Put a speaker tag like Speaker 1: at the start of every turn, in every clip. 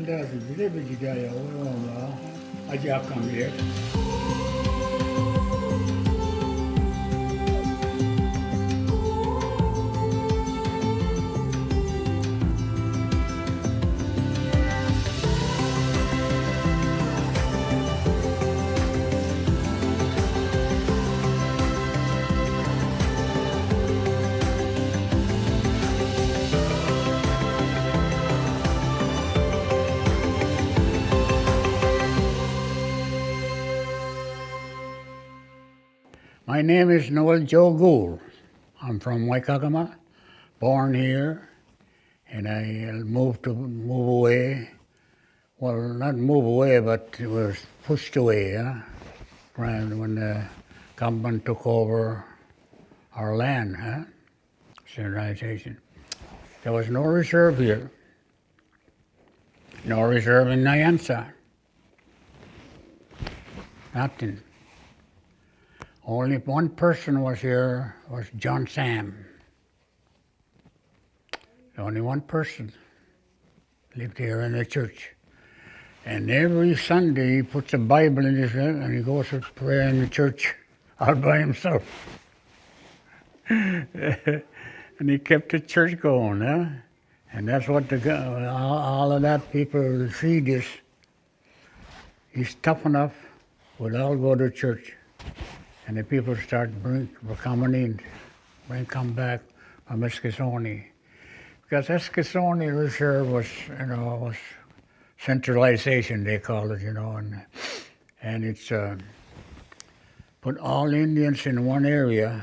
Speaker 1: das bilibili gaya ola acı kambiye. My name is Noel Joe Gould. I'm from Waikakama, born here, and I move away. Well, not move away, but was pushed away, when the government took over our land, civilization. There was no reserve here, no reserve in Nyanza, nothing. Only one person was here, was John Sam. Only one person lived here in the church. And every Sunday he puts a Bible in his hand and he goes to pray in the church all by himself. And he kept the church going, huh? And that's what all of that people see this. He's tough enough, we'll all go to church. And the people start coming in, come back from Eskasoni. Because Eskasoni Reserve was centralization, they call it, and it's put all Indians in one area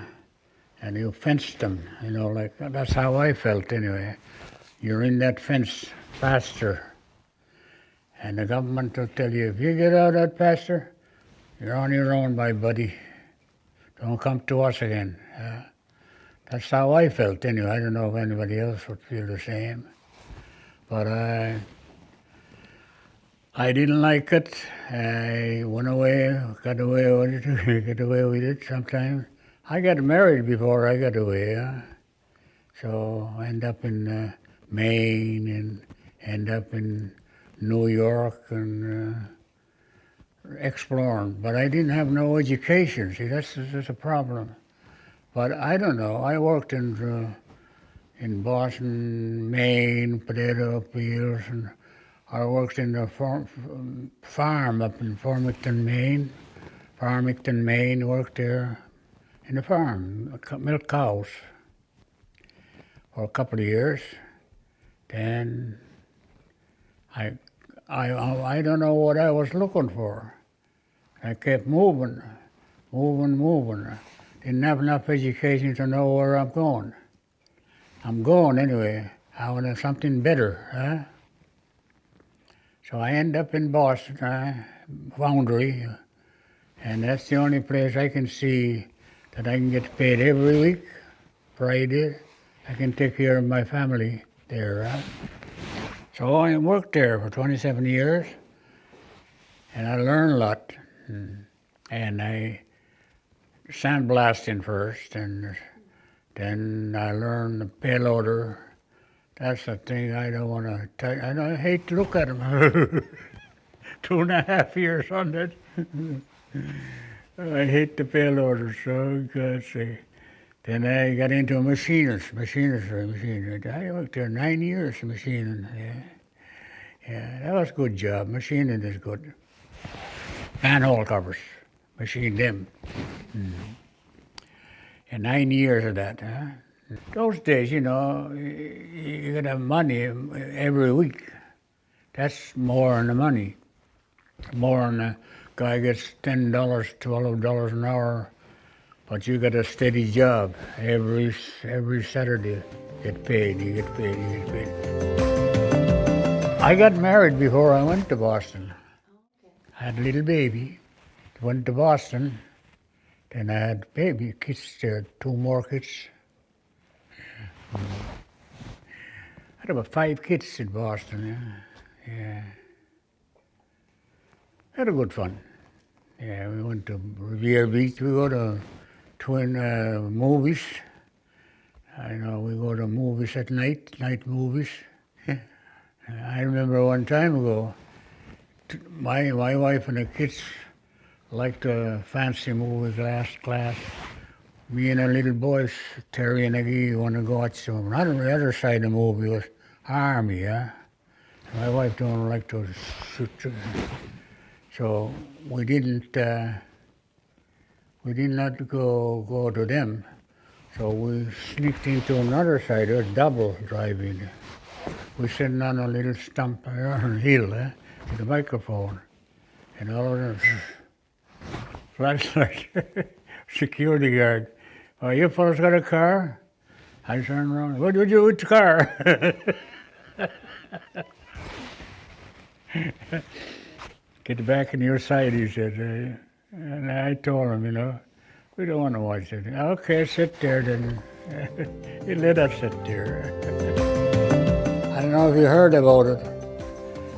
Speaker 1: and you fenced them, like that's how I felt anyway. You're in that fence pasture, and the government will tell you, if you get out of that pasture, you're on your own, my buddy. Don't come to us again. That's how I felt anyway. I don't know if anybody else would feel the same. But I didn't like it. I went away, got away with it sometimes. I got married before I got away. So I end up in Maine and end up in New York and exploring, but I didn't have no education. See, that's a problem. But I don't know. I worked in Boston, Maine, potato fields, and I worked in the farm up in Farmington, Maine. Worked there in the farm, milk cows for a couple of years. Then I don't know what I was looking for. I kept moving. Didn't have enough education to know where I'm going. I'm going anyway. I want something better, So I end up in Boston, Foundry, and that's the only place I can see that I can get paid every week, Friday. I can take care of my family there, So I worked there for 27 years, and I learned a lot. And I sandblasting first, and then I learned the payloader. That's the thing I don't want to tell you. I hate to look at them. 2.5 years on that. I hate the payloader, so God's sake. Then I got into a machinery. I worked there 9 years machining. Yeah, that was a good job. Machining is good. Manhole covers, machined them. And 9 years of that. Those days, you could have money every week. That's more than the money. More than a guy gets $10, $12 an hour. But you got a steady job every Saturday. You get paid. I got married before I went to Boston. I had a little baby. Went to Boston. Then I had baby kids there, 2 more kids. I had about 5 kids in Boston. Yeah. Had a good fun. Yeah, we went to Riviera Beach. We go to twin movies. We go to movies at night movies. I remember one time ago, my wife and the kids liked a fancy movie, Last Class. Me and the little boys, Terry and Aggie, want to go watch them. Not on the other side of the movie was Army, yeah. My wife don't like those suits. So we didn't, we did not go to them. So we sneaked into another side, it was double driving. We sitting on a little stump here on a hill, with a microphone. And all of them, flashlight, security guard. Oh, you fellas got a car? I turned around, what did you do with the car? Get back in your side, he said. And I told him, we don't want to watch it. Okay, sit there then. He let us sit there. I don't know if you heard about it.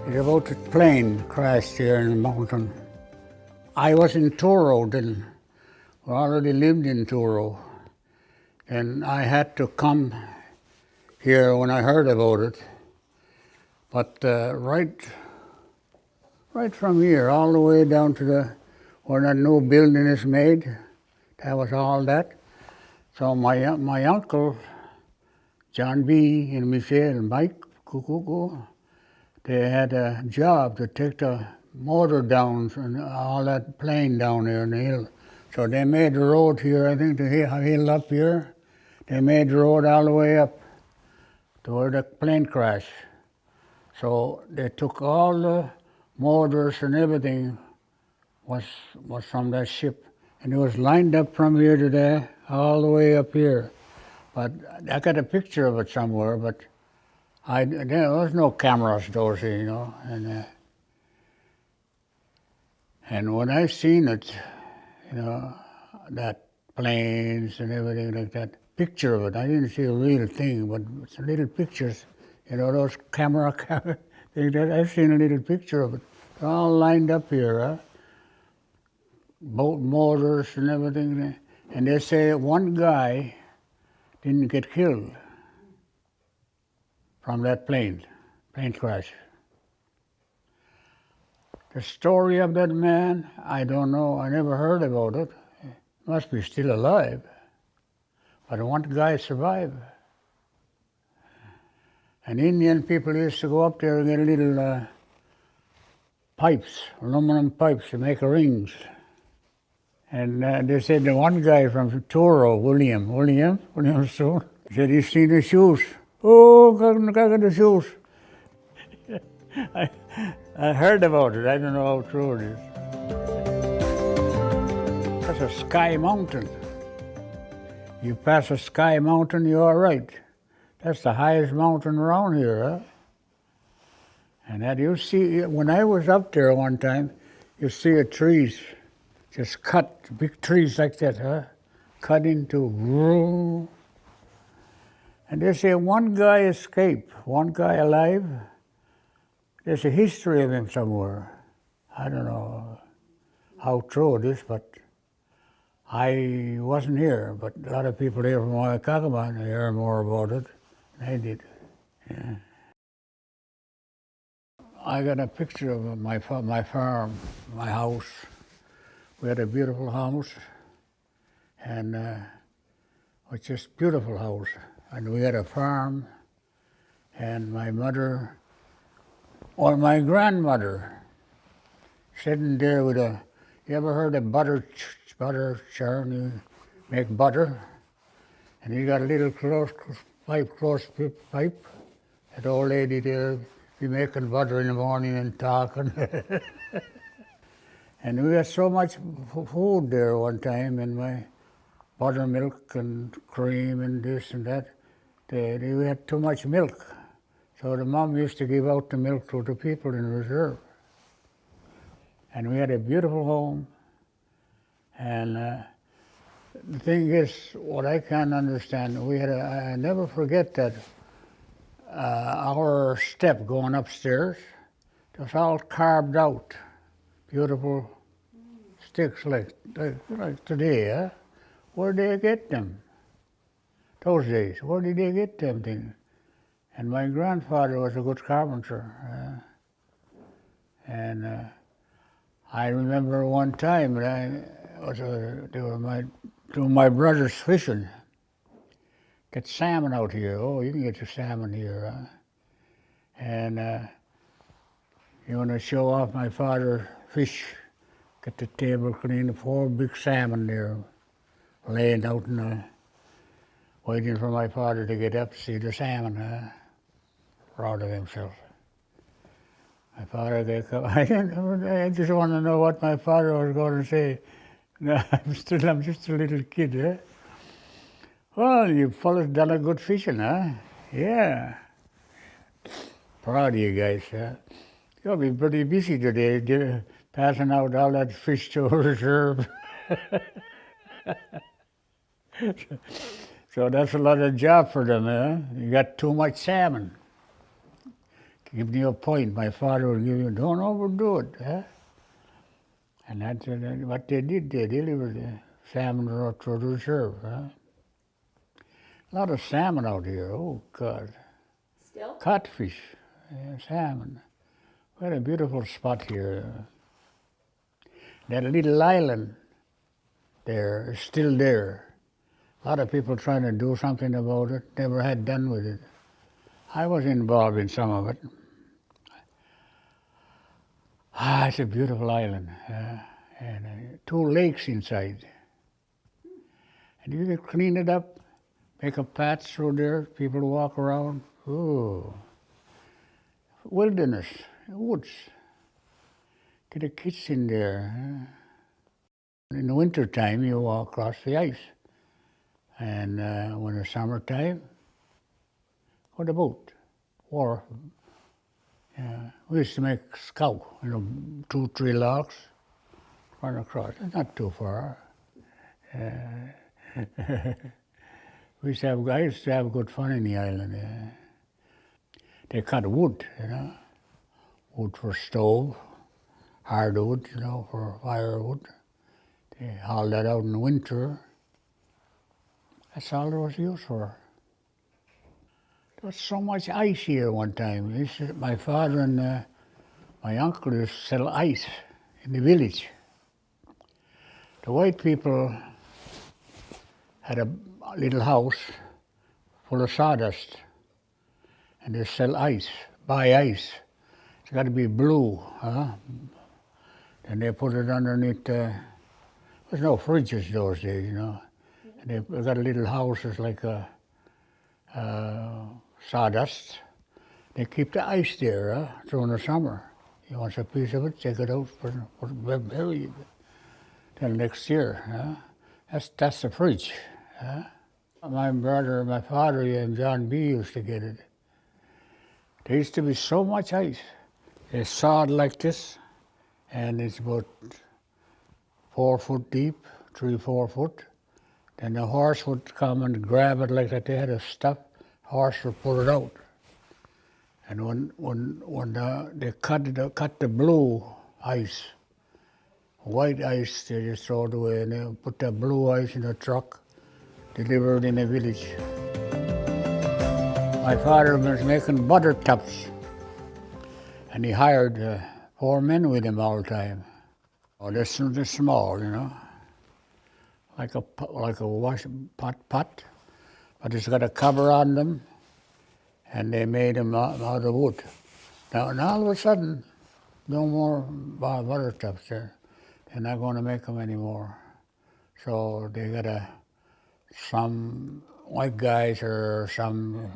Speaker 1: It's about the plane crashed here in the mountain. I was in Truro then. We already lived in Truro. And I had to come here when I heard about it. But right from here, all the way down to where that new building is made, that was all that. So my uncle, John B. and Michelle and Mike Kukuku, they had a job to take the motor down and all that plane down there in the hill. So they made the road here, I think the hill up here, they made the road all the way up to where the plane crashed. So they took all the motors and everything was from that ship. And it was lined up from here to there, all the way up here. But I got a picture of it somewhere, but there was no cameras those days, And when I seen it, that planes and everything like that, picture of it, I didn't see a real thing, but some little pictures, those camera things that I've seen a little picture of it. They're all lined up here, boat motors and everything. And they say one guy didn't get killed from that plane crash. The story of that man, I don't know, I never heard about it. He must be still alive. But one guy survived. And Indian people used to go up there and get little pipes, aluminum pipes to make rings. And they said the one guy from Truro, William Stone, said he's seen the shoes. Oh, got the shoes. I heard about it. I don't know how true it is. That's a Sky Mountain. You pass a Sky Mountain, you're all right. That's the highest mountain around here, And that you see, when I was up there one time, you see the trees just cut, big trees like that, cut into, and they say one guy escaped, one guy alive. There's a history of him somewhere. I don't know how true it is, but I wasn't here. But a lot of people here from Waikakama hear more about it than I did. Yeah. I got a picture of my farm, my house. We had a beautiful house, and it's just beautiful house. And we had a farm, and my mother, or my grandmother, sitting there with you ever heard of butter churn? You make butter, and you got a little close pipe. That old lady there be making butter in the morning and talking. And we had so much food there one time, and my buttermilk and cream and this and that. We had too much milk. So the mom used to give out the milk to the people in reserve. And we had a beautiful home. And the thing is, what I can't understand, I never forget that our step going upstairs, it was all carved out. Beautiful sticks like today, Where did they get them? Those days, where did they get them things? And my grandfather was a good carpenter. And I remember one time that they were two of my brothers fishing. Get salmon out here. Oh, you can get your salmon here. And you want to show off my father fish. Get the table clean, 4 big salmon there, laying out and waiting for my father to get up to see the salmon. Proud of himself. My father gets up. I just want to know what my father was going to say. No, I'm just a little kid, eh? Well, you fellas done a good fishing, huh? Yeah. Proud of you guys, huh? You'll be pretty busy today, passing out all that fish to reserve. So that's a lot of job for them, huh? You got too much salmon. Give you a point, my father will give you, don't overdo it, huh? And that's what they did. They delivered the salmon to the reserve, huh? A lot of salmon out here, oh God.
Speaker 2: Still?
Speaker 1: Codfish, salmon. What a beautiful spot here. That little island there is still there. A lot of people trying to do something about it, never had done with it. I was involved in some of it. It's a beautiful island, and 2 lakes inside. And you can clean it up, make a path through there, people walk around. Ooh, wilderness, woods. Get the kids in there. In the winter time, you walk across the ice. And when it's summertime, go the boat, or we used to make scow, 2, 3 logs, run across. It's not too far. I used to have good fun in the island. They cut wood, wood for stove, hardwood, for firewood. They hauled that out in the winter. That's all there was use for. There was so much ice here one time. My father and my uncle used to sell ice in the village. The white people had a little house full of sawdust, and they sell ice, buy ice. It's got to be blue, huh? And they put it underneath. There's no fridges those days, And they got a little houses like sawdust. They keep the ice there during the summer. You want a piece of it, take it out, bury it till next year. That's the fridge. My brother, my father, and John B. used to get it. There used to be so much ice. They sawed like this, and it's about 4 foot deep, 3, 4 foot. Then the horse would come and grab it like that. They had a stuff. Horse would pull it out. And when they cut the blue ice, white ice, they just throw it away, and they put the blue ice in a truck, delivered in a village. My father was making butter tubs, and he hired 4 men with him all the time. Oh, they're small, like a wash pot, but it's got a cover on them, and they made them out of wood. Now all of a sudden, no more butter tubs there. They're not going to make them anymore. So they got some white guys or some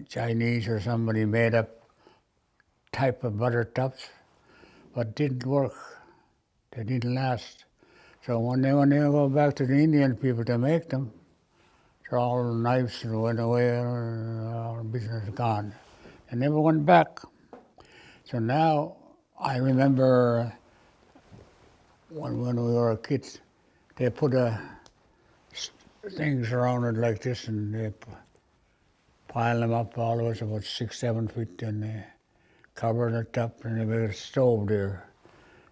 Speaker 1: Chinese or somebody made up type of butter tubs, but didn't work. They didn't last. So when they go back to the Indian people to make them, all the knives went away, all business gone. They never went back. So now I remember when we were kids, they put things around it like this, and they pile them up, all of us about 6, 7 feet, and they covered it up, and they made a stove there.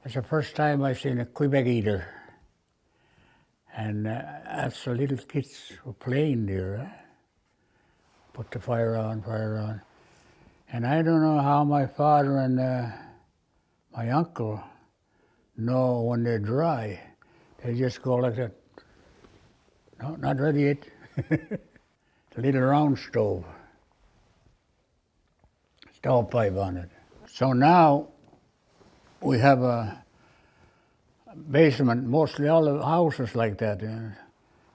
Speaker 1: It's the first time I seen a Quebec eater. And that's the little kids were playing there. Put the fire on. And I don't know how my father and my uncle know when they're dry. They just go like that. No, not ready yet. A little round stovepipe on it. So now we have a basement. Mostly all the houses like that.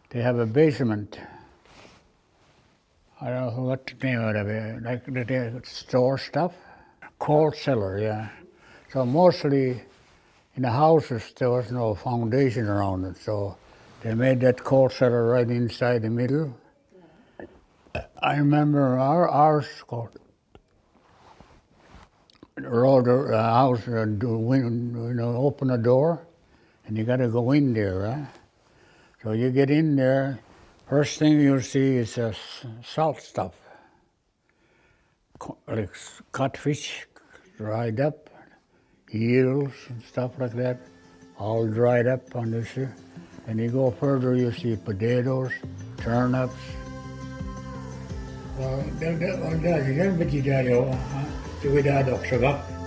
Speaker 1: They have a basement. I don't know what the name of it, like they store stuff. Coal cellar, yeah. So mostly in the houses there was no foundation around it, so they made that coal cellar right inside the middle. I remember ours called road house, open the door, and you got to go in there, right? So you get in there. First thing you'll see is salt stuff, like codfish, dried up, eels and stuff like that, all dried up on this here. And you go further, you see potatoes, turnips. Well, det var det, det var det,